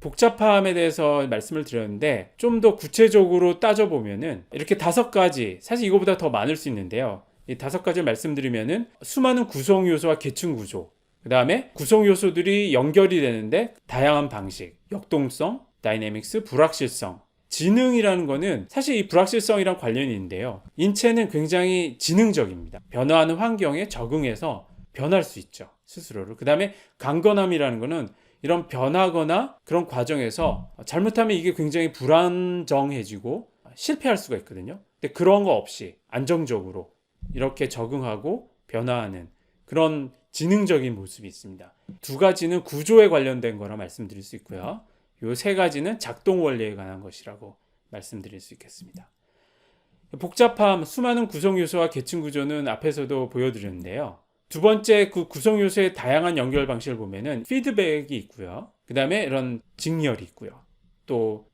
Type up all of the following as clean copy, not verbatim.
복잡함에 대해서 말씀을 드렸는데 좀 더 구체적으로 따져보면은 이렇게 5가지, 사실 이거보다 더 많을 수 있는데요. 이 5가지를 말씀드리면은 수많은 구성 요소와 계층 구조, 그 다음에 구성 요소들이 연결이 되는데 다양한 방식, 역동성, 다이내믹스, 불확실성, 지능이라는 거는 사실 이 불확실성이랑 관련이 있는데요. 인체는 굉장히 지능적입니다. 변화하는 환경에 적응해서 변할 수 있죠, 스스로를. 그 다음에 강건함이라는 거는 이런 변하거나 그런 과정에서 잘못하면 이게 굉장히 불안정해지고 실패할 수가 있거든요. 근데 그런 거 없이 안정적으로 이렇게 적응하고 변화하는 그런 지능적인 모습이 있습니다. 2가지는 구조에 관련된 거라 말씀드릴 수 있고요. 이 3가지는 작동 원리에 관한 것이라고 말씀드릴 수 있겠습니다. 복잡함, 수많은 구성 요소와 계층 구조는 앞에서도 보여드렸는데요. 2번째, 그 구성 요소의 다양한 연결 방식을 보면은 피드백이 있고요. 그 다음에 이런 직렬이 있고요. 또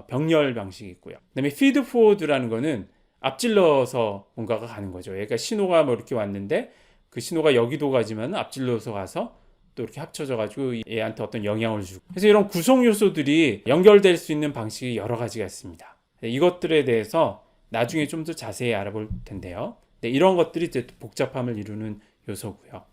병렬 방식이 있고요. 그 다음에 피드 포워드라는 거는 앞질러서 뭔가가 가는 거죠. 그러니까 신호가 뭐 이렇게 왔는데 그 신호가 여기도 가지만 앞질러서 가서 또 이렇게 합쳐져 가지고 얘한테 어떤 영향을 주고, 그래서 이런 구성 요소들이 연결될 수 있는 방식이 여러 가지가 있습니다. 이것들에 대해서 나중에 좀 더 자세히 알아볼 텐데요. 이런 것들이 이제 복잡함을 이루는 요소고요.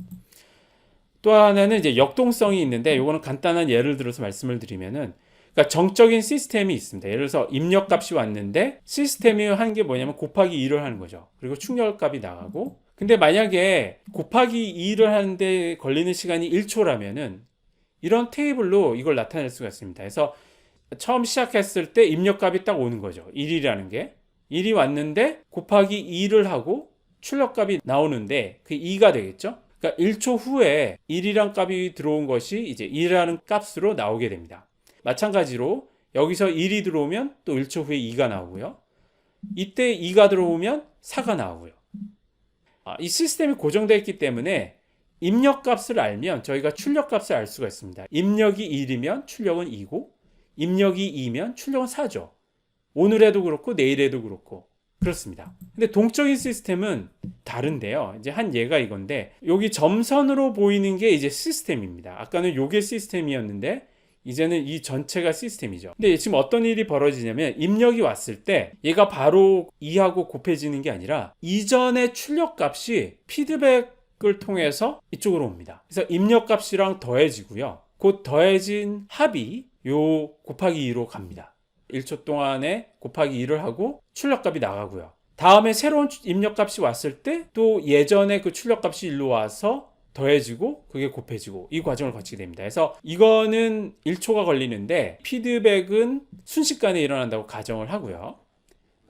또 하나는 이제 역동성이 있는데, 이거는 간단한 예를 들어서 말씀을 드리면은, 그러니까 정적인 시스템이 있습니다. 예를 들어서 입력값이 왔는데 시스템이 한 게 뭐냐면 곱하기 2를 하는 거죠. 그리고 출력값이 나가고, 근데 만약에 곱하기 2를 하는데 걸리는 시간이 1초라면은 이런 테이블로 이걸 나타낼 수가 있습니다. 그래서 처음 시작했을 때 입력값이 딱 오는 거죠. 1이라는 게. 1이 왔는데 곱하기 2를 하고 출력값이 나오는데 그 2가 되겠죠. 그러니까 1초 후에 1이란 값이 들어온 것이 이제 2라는 값으로 나오게 됩니다. 마찬가지로 여기서 1이 들어오면 또 1초 후에 2가 나오고요. 이때 2가 들어오면 4가 나오고요. 이 시스템이 고정되어 있기 때문에 입력값을 알면 저희가 출력값을 알 수가 있습니다. 입력이 1이면 출력은 2고, 입력이 2면 출력은 4죠. 오늘에도 그렇고 내일에도 그렇고 그렇습니다. 근데 동적인 시스템은 다른데요. 이제 한 예가 이건데, 여기 점선으로 보이는 게 이제 시스템입니다. 아까는 요게 시스템이었는데 이제는 이 전체가 시스템이죠. 근데 지금 어떤 일이 벌어지냐면, 입력이 왔을 때 얘가 바로 2하고 곱해지는 게 아니라 이전의 출력값이 피드백을 통해서 이쪽으로 옵니다. 그래서 입력값이랑 더해지고요. 곧 더해진 합이 요 곱하기 2로 갑니다. 1초 동안에 곱하기 2를 하고 출력값이 나가고요. 다음에 새로운 입력값이 왔을 때 또 예전에 그 출력값이 일로 와서 더해지고 그게 곱해지고 이 과정을 거치게 됩니다. 그래서 이거는 1초가 걸리는데 피드백은 순식간에 일어난다고 가정을 하고요.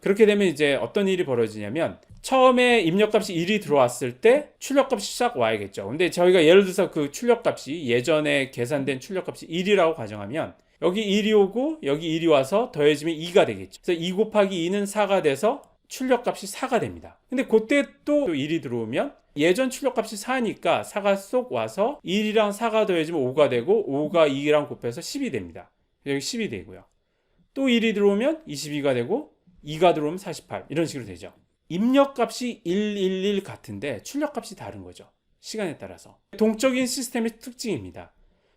그렇게 되면 이제 어떤 일이 벌어지냐면, 처음에 입력값이 1이 들어왔을 때 출력값이 싹 와야겠죠. 근데 저희가 예를 들어서 그 출력값이 예전에 계산된 출력값이 1이라고 가정하면 여기 1이 오고 여기 1이 와서 더해지면 2가 되겠죠. 그래서 2 곱하기 2는 4가 돼서 출력값이 4가 됩니다. 근데 그때 또 1이 들어오면 예전 출력값이 4니까 4가 쏙 와서 1이랑 4가 더해지면 5가 되고, 5가 2랑 곱해서 10이 됩니다. 여기 10이 되고요. 또 1이 들어오면 22가 되고, 2가 들어오면 48, 이런 식으로 되죠. 입력값이 111 같은데 출력값이 다른 거죠. 시간에 따라서. 동적인 시스템의 특징입니다.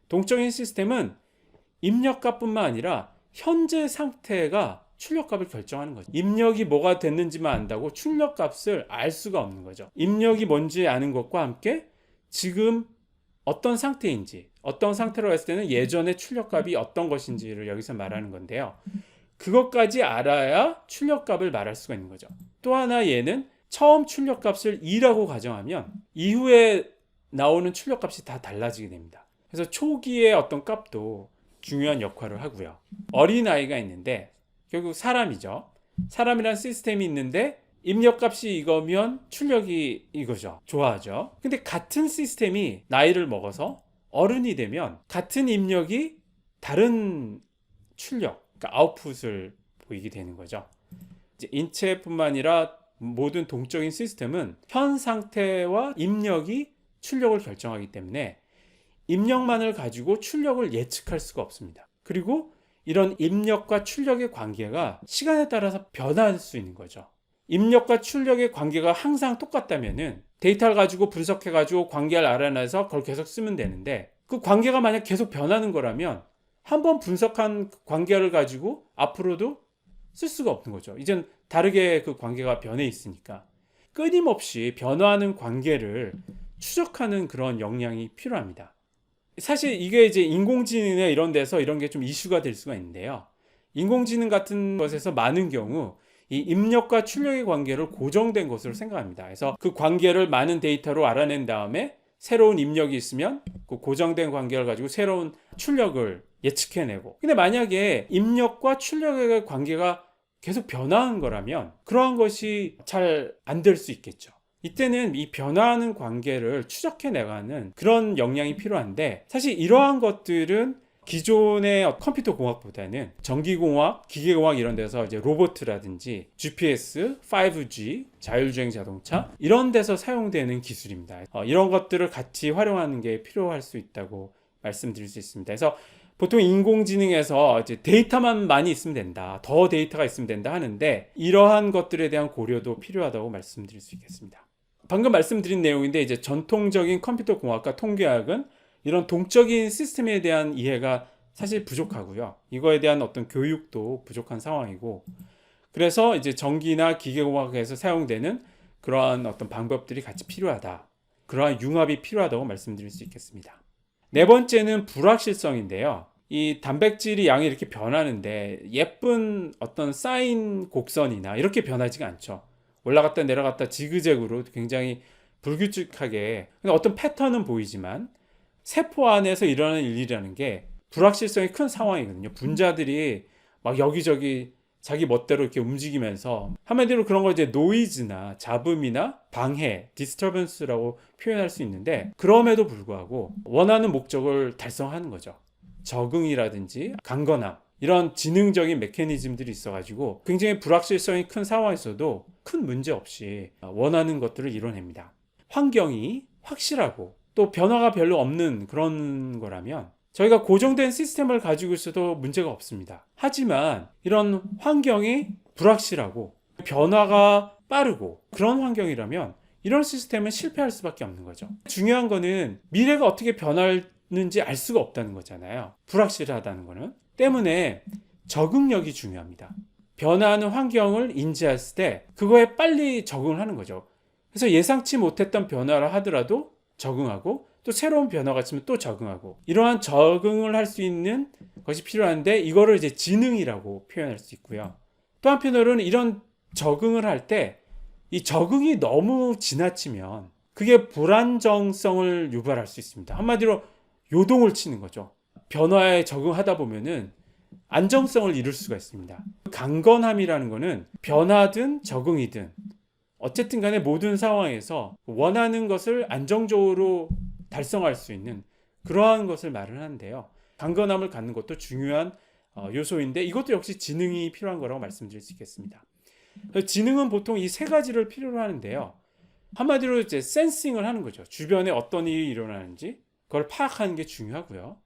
동적인 시스템은 입력값뿐만 아니라 현재 상태가 출력값을 결정하는 거죠. 입력이 뭐가 됐는지만 안다고 출력값을 알 수가 없는 거죠. 입력이 뭔지 아는 것과 함께 지금 어떤 상태인지, 어떤 상태로 했을 때는 예전의 출력값이 어떤 것인지를 여기서 말하는 건데요. 그것까지 알아야 출력값을 말할 수가 있는 거죠. 또 하나, 얘는 처음 출력값을 2라고 가정하면 이후에 나오는 출력값이 다 달라지게 됩니다. 그래서 초기의 어떤 값도 중요한 역할을 하고요. 어린아이가 있는데 결국 사람이죠. 사람이란 시스템이 있는데 입력값이 이거면 출력이 이거죠. 좋아하죠. 근데 같은 시스템이 나이를 먹어서 어른이 되면 같은 입력이 다른 출력, 그러니까 아웃풋을 보이게 되는 거죠. 이제 인체뿐만 아니라 모든 동적인 시스템은 현 상태와 입력이 출력을 결정하기 때문에 입력만을 가지고 출력을 예측할 수가 없습니다. 그리고 이런 입력과 출력의 관계가 시간에 따라서 변할 수 있는 거죠. 입력과 출력의 관계가 항상 똑같다면은 데이터를 가지고 분석해가지고 관계를 알아내서 그걸 계속 쓰면 되는데, 그 관계가 만약 계속 변하는 거라면 한번 분석한 관계를 가지고 앞으로도 쓸 수가 없는 거죠. 이젠 다르게 그 관계가 변해 있으니까. 끊임없이 변화하는 관계를 추적하는 그런 역량이 필요합니다. 사실 이게 이제 인공지능이나 이런 데서 이런 게 좀 이슈가 될 수가 있는데요. 인공지능 같은 것에서 많은 경우 이 입력과 출력의 관계를 고정된 것으로 생각합니다. 그래서 그 관계를 많은 데이터로 알아낸 다음에 새로운 입력이 있으면 그 고정된 관계를 가지고 새로운 출력을 예측해내고, 근데 만약에 입력과 출력의 관계가 계속 변화하는 거라면 그러한 것이 잘 안 될 수 있겠죠. 이때는 이 변화하는 관계를 추적해 나가는 그런 역량이 필요한데, 사실 이러한 것들은 기존의 컴퓨터 공학보다는 전기공학, 기계공학 이런 데서 이제 로봇이라든지 GPS, 5G, 자율주행 자동차 이런 데서 사용되는 기술입니다. 이런 것들을 같이 활용하는 게 필요할 수 있다고 말씀드릴 수 있습니다. 그래서 보통 인공지능에서 이제 데이터만 많이 있으면 된다, 더 데이터가 있으면 된다 하는데, 이러한 것들에 대한 고려도 필요하다고 말씀드릴 수 있겠습니다. 방금 말씀드린 내용인데, 이제 전통적인 컴퓨터 공학과 통계학은 이런 동적인 시스템에 대한 이해가 사실 부족하고요. 이거에 대한 어떤 교육도 부족한 상황이고, 그래서 이제 전기나 기계공학에서 사용되는 그러한 어떤 방법들이 같이 필요하다. 그러한 융합이 필요하다고 말씀드릴 수 있겠습니다. 네 번째는 불확실성인데요. 이 단백질이 양이 이렇게 변하는데 예쁜 어떤 사인 곡선이나 이렇게 변하지가 않죠. 올라갔다 내려갔다 지그재그로 굉장히 불규칙하게 어떤 패턴은 보이지만 세포 안에서 일어나는 일이라는 게 불확실성이 큰 상황이거든요. 분자들이 막 여기저기 자기 멋대로 이렇게 움직이면서, 한마디로 그런 걸 이제 노이즈나 잡음이나 방해, 디스터번스라고 표현할 수 있는데, 그럼에도 불구하고 원하는 목적을 달성하는 거죠. 적응이라든지 강건함, 이런 지능적인 메커니즘들이 있어가지고 굉장히 불확실성이 큰 상황에서도 큰 문제 없이 원하는 것들을 이뤄냅니다. 환경이 확실하고 또 변화가 별로 없는 그런 거라면 저희가 고정된 시스템을 가지고 있어도 문제가 없습니다. 하지만 이런 환경이 불확실하고 변화가 빠르고 그런 환경이라면 이런 시스템은 실패할 수밖에 없는 거죠. 중요한 거는 미래가 어떻게 변할는지 알 수가 없다는 거잖아요. 불확실하다는 거는. 때문에 적응력이 중요합니다. 변화하는 환경을 인지했을 때 그거에 빨리 적응을 하는 거죠. 그래서 예상치 못했던 변화를 하더라도 적응하고, 또 새로운 변화가 있으면 또 적응하고, 이러한 적응을 할 수 있는 것이 필요한데, 이거를 이제 지능이라고 표현할 수 있고요. 또 한편으로는 이런 적응을 할 때 이 적응이 너무 지나치면 그게 불안정성을 유발할 수 있습니다. 한마디로 요동을 치는 거죠. 변화에 적응하다 보면은 안정성을 잃을 수가 있습니다. 강건함이라는 거는 변화든 적응이든 어쨌든 간에 모든 상황에서 원하는 것을 안정적으로 달성할 수 있는 그러한 것을 말을 하는데요. 강건함을 갖는 것도 중요한 요소인데, 이것도 역시 지능이 필요한 거라고 말씀드릴 수 있겠습니다. 지능은 보통 이 세 가지를 필요로 하는데요. 한마디로 이제 센싱을 하는 거죠. 주변에 어떤 일이 일어나는지 그걸 파악하는 게 중요하고요.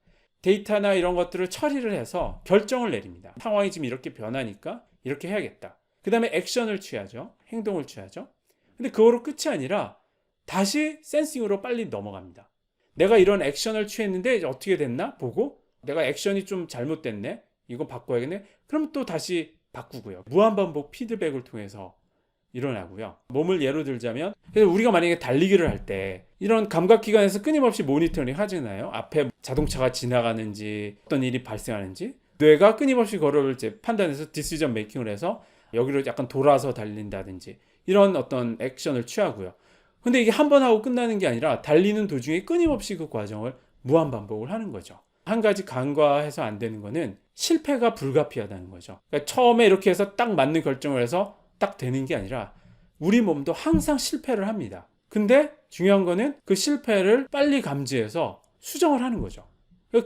데이터나 이런 것들을 처리를 해서 결정을 내립니다. 상황이 지금 이렇게 변하니까 이렇게 해야겠다. 그 다음에 액션을 취하죠. 행동을 취하죠. 근데 그거로 끝이 아니라 다시 센싱으로 빨리 넘어갑니다. 내가 이런 액션을 취했는데 어떻게 됐나 보고, 내가 액션이 좀 잘못됐네, 이거 바꿔야겠네, 그럼 또 다시 바꾸고요. 무한반복 피드백을 통해서 일어나고요. 몸을 예로 들자면, 그래서 우리가 만약에 달리기를 할 때 이런 감각기관에서 끊임없이 모니터링 하잖아요. 앞에 자동차가 지나가는지 어떤 일이 발생하는지 뇌가 끊임없이 그거를 이제 판단해서 디시전 메이킹을 해서 여기로 약간 돌아서 달린다든지 이런 어떤 액션을 취하고요. 근데 이게 한 번 하고 끝나는 게 아니라 달리는 도중에 끊임없이 그 과정을 무한 반복을 하는 거죠. 한 가지 간과해서 안 되는 거는 실패가 불가피하다는 거죠. 그러니까 처음에 이렇게 해서 딱 맞는 결정을 해서 딱 되는 게 아니라 우리 몸도 항상 실패를 합니다. 근데 중요한 거는 그 실패를 빨리 감지해서 수정을 하는 거죠.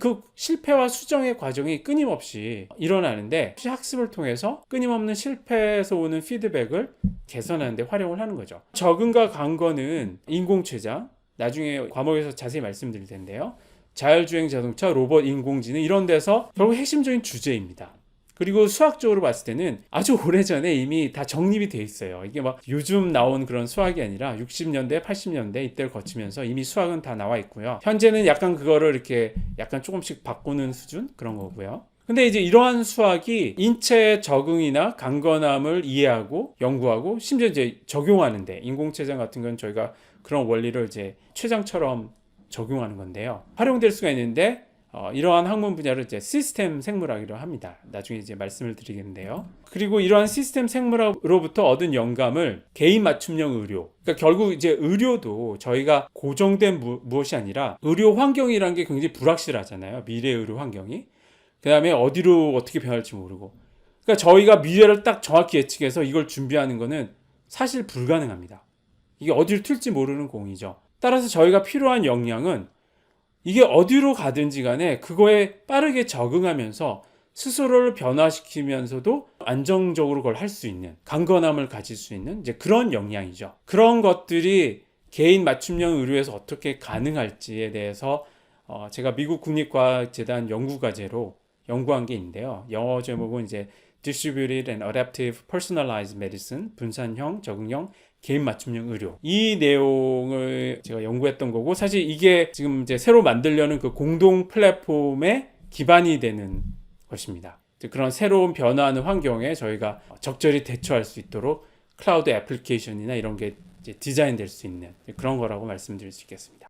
그 실패와 수정의 과정이 끊임없이 일어나는데, 학습을 통해서 끊임없는 실패에서 오는 피드백을 개선하는 데 활용을 하는 거죠. 적응과 강건은 인공췌장, 나중에 과목에서 자세히 말씀드릴 텐데요. 자율주행 자동차, 로봇, 인공지능 이런 데서 결국 핵심적인 주제입니다. 그리고 수학적으로 봤을 때는 아주 오래전에 이미 다 정립이 돼 있어요. 이게 막 요즘 나온 그런 수학이 아니라 60년대, 80년대 이때를 거치면서 이미 수학은 다 나와 있고요. 현재는 약간 그거를 이렇게 약간 조금씩 바꾸는 수준 그런 거고요. 근데 이제 이러한 수학이 인체 적응이나 강건함을 이해하고 연구하고 심지어 이제 적용하는데, 인공췌장 같은 건 저희가 그런 원리를 이제 췌장처럼 적용하는 건데요. 활용될 수가 있는데 이러한 학문 분야를 이제 시스템 생물학이라고 합니다. 나중에 이제 말씀을 드리겠는데요. 그리고 이러한 시스템 생물학으로부터 얻은 영감을 개인 맞춤형 의료. 그러니까 결국 이제 의료도 저희가 고정된 무엇이 아니라 의료 환경이라는 게 굉장히 불확실하잖아요. 미래 의료 환경이. 그 다음에 어디로 어떻게 변할지 모르고. 그러니까 저희가 미래를 딱 정확히 예측해서 이걸 준비하는 거는 사실 불가능합니다. 이게 어디를 튈지 모르는 공이죠. 따라서 저희가 필요한 역량은 이게 어디로 가든지 간에 그거에 빠르게 적응하면서 스스로를 변화시키면서도 안정적으로 그걸 할 수 있는, 강건함을 가질 수 있는 이제 그런 역량이죠. 그런 것들이 개인 맞춤형 의료에서 어떻게 가능할지에 대해서 제가 미국 국립과학재단 연구과제로 연구한 게 있는데요. 영어 제목은 이제 Distributed and Adaptive Personalized Medicine, 분산형, 적응형, 개인 맞춤형 의료. 이 내용을 제가 연구했던 거고, 사실 이게 지금 이제 새로 만들려는 그 공동 플랫폼의 기반이 되는 것입니다. 그런 새로운 변화하는 환경에 저희가 적절히 대처할 수 있도록 클라우드 애플리케이션이나 이런 게 이제 디자인될 수 있는 그런 거라고 말씀드릴 수 있겠습니다.